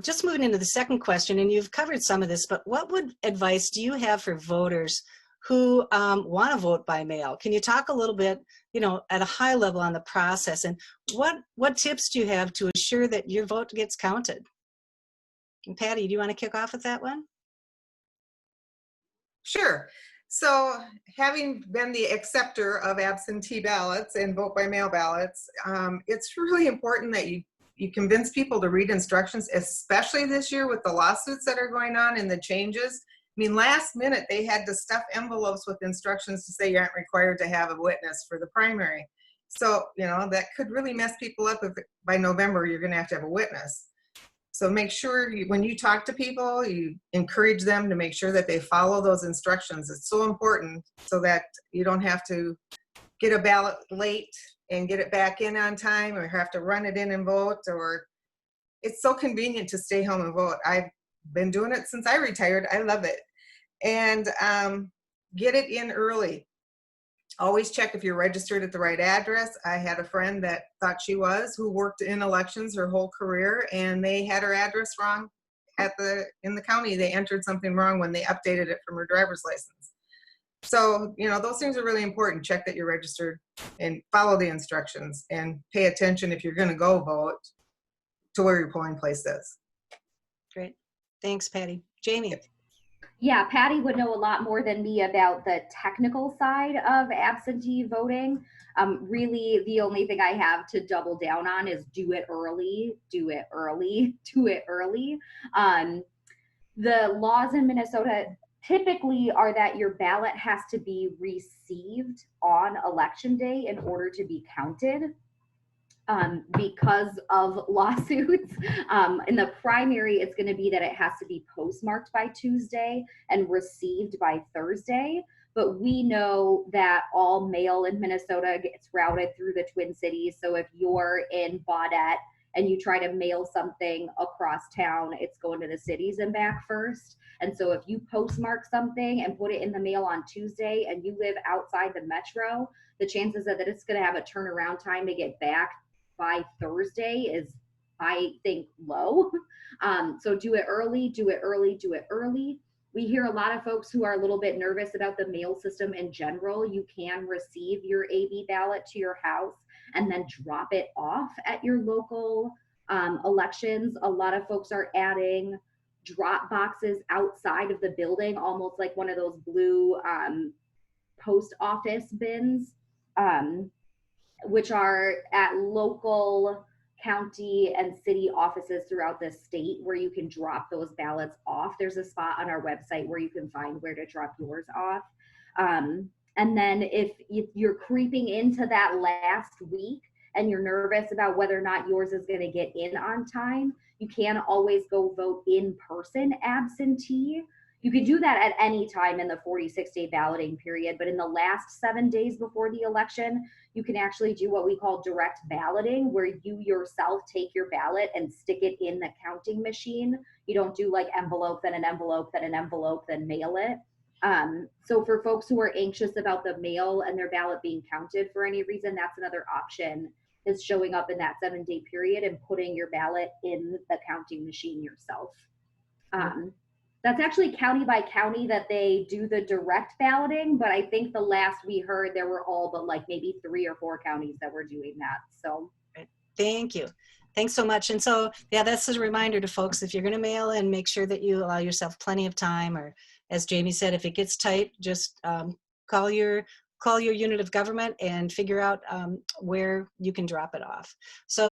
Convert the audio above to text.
Just moving into the second question, and you've covered some of this, but what advice do you have for voters who want to vote by mail? Can you talk a little bit, at a high level on the process, and what tips do you have to ensure that your vote gets counted? And Patty, do you want to kick off with that one? Sure. So having been the acceptor of absentee ballots and vote by mail ballots, it's really important that you convince people to read instructions, especially this year with the lawsuits that are going on and the changes. I mean, last minute, they had to stuff envelopes with instructions to say you aren't required to have a witness for the primary. So, that could really mess people up if by November you're going to have a witness. So make sure when you talk to people, you encourage them to make sure that they follow those instructions. It's so important so that you don't have to get a ballot late and get it back in on time, or have to run it in and vote, or it's so convenient to stay home and vote. I've been doing it since I retired. I love it. And get it in early. Always check if you're registered at the right address. I had a friend that thought she was, who worked in elections her whole career, and they had her address wrong in the county. They entered something wrong when they updated it from her driver's license. So, those things are really important. Check that you're registered and follow the instructions, and pay attention if you're going to go vote to where your polling place is. Great. Thanks, Patty. Jamie. Yeah, Patty would know a lot more than me about the technical side of absentee voting. Really, the only thing I have to double down on is do it early, do it early, do it early. The laws in Minnesota typically are that your ballot has to be received on election day in order to be counted. Because of lawsuits. In the primary, it's going to be that it has to be postmarked by Tuesday and received by Thursday. But we know that all mail in Minnesota gets routed through the Twin Cities. So if you're in Baudette and you try to mail something across town, it's going to the cities and back first. And so if you postmark something and put it in the mail on Tuesday and you live outside the metro, the chances that it's going to have a turnaround time to get back by Thursday is, I think, low. So do it early, do it early, do it early. We hear a lot of folks who are a little bit nervous about the mail system in general. You can receive your AB ballot to your house and then drop it off at your local elections. A lot of folks are adding drop boxes outside of the building, almost like one of those blue post office bins. Which are at local county and city offices throughout the state where you can drop those ballots off. There's a spot on our website where you can find where to drop yours off. And then if you're creeping into that last week and you're nervous about whether or not yours is going to get in on time, you can always go vote in person absentee. You could do that at any time in the 46-day balloting period, but in the last 7 days before the election, you can actually do what we call direct balloting, where you yourself take your ballot and stick it in the counting machine. You don't do like envelope, then an envelope, then an envelope, then mail it. So for folks who are anxious about the mail and their ballot being counted for any reason, that's another option, is showing up in that 7-day period and putting your ballot in the counting machine yourself. That's actually county by county that they do the direct balloting, but I think the last we heard there were all but like maybe 3 or 4 counties that were doing that. So thank you. Thanks so much. And so, yeah, that's a reminder to folks, if you're going to mail in, make sure that you allow yourself plenty of time, or as Jamie said, if it gets tight, just call your unit of government and figure out where you can drop it off. So